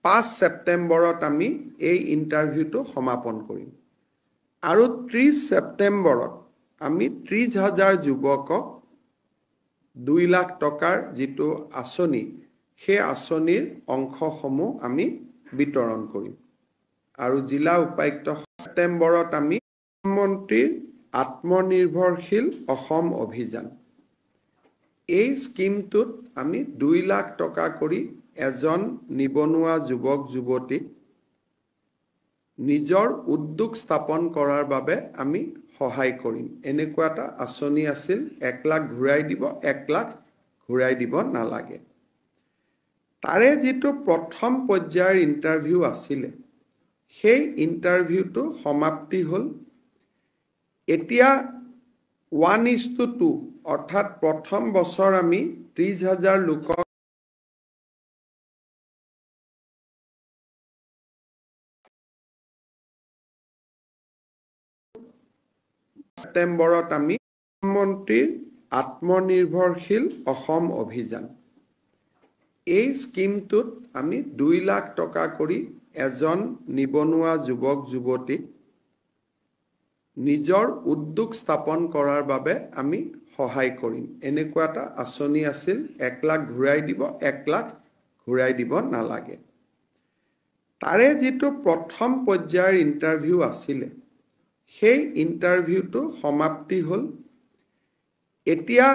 5 সেপ্টেম্বৰত আমি এই ইণ্টাৰভিউটো সমাপন কৰিম আৰু 30 সেপ্টেম্বৰত আমি 30,000 যুৱকক 2 লাখ টকাৰ যিটো আঁচনি সেই আঁচনিৰ অংশসমূহ আমি বিতৰণ কৰিম আৰু জিলা উপায়ুক্ত সেপ্টেম্বৰত আমি প্ৰধানমন্ত্ৰীৰ আত্মনিৰ্ভৰশীল অসম অভিযান এই স্কিমটোত আমি 2 লাখ টকা কৰি এজন নিবনুৱা যুৱক যুৱতীক নিজৰ উদ্যোগ স্থাপন কৰাৰ বাবে আমি সহায় কৰিম এনেকুৱা এটা আঁচনি আছিল 1 লাখ ঘূৰাই দিব 1 লাখ ঘূৰাই দিব নালাগে তাৰে যিটো প্ৰথম পৰ্যায়ৰ ইণ্টাৰভিউ আছিল সেই ইণ্টাৰভিউটো সমাপ্তি হ'ল এতিয়া 1:2 অৰ্থাৎ প্ৰথম বছৰ আমি 30,000 লোকক সেপ্টেম্বৰত আমি প্ৰধানমন্ত্ৰীৰ আত্মনিৰ্ভৰশীল অসম অভিযান এই স্কিমটোত আমি 2 লাখ টকা কৰি এজন নিবনুৱা যুৱক যুৱতীক নিজৰ উদ্যোগ স্থাপন কৰাৰ বাবে আমি সহায় কৰিম এনেকুৱা এটা আঁচনি আছিল 1 লাখ ঘূৰাই দিব 1 লাখ ঘূৰাই দিব নালাগে তাৰে যিটো প্ৰথম পৰ্যায়ৰ ইণ্টাৰভিউ আছিল সেই ইণ্টাৰভিউটো সমাপ্তি হ'ল এতিয়া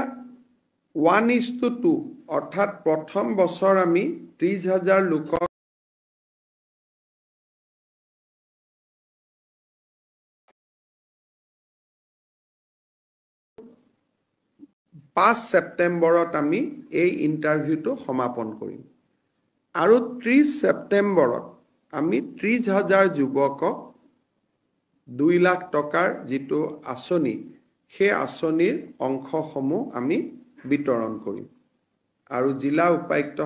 1:2 অৰ্থাৎ প্ৰথম বছৰ আমি 30,000 লোকক সেপ্টেম্বৰত আমি এই ইণ্টাৰভিউটো সমাপন কৰিম আৰু 30 সেপ্টেম্বৰত আমি 30,000 যুৱকক 2 লাখ টকাৰ যিটো আঁচনি সেই আঁচনিৰ অংশসমূহ আমি বিতৰণ কৰিম আৰু জিলা উপায়ুক্ত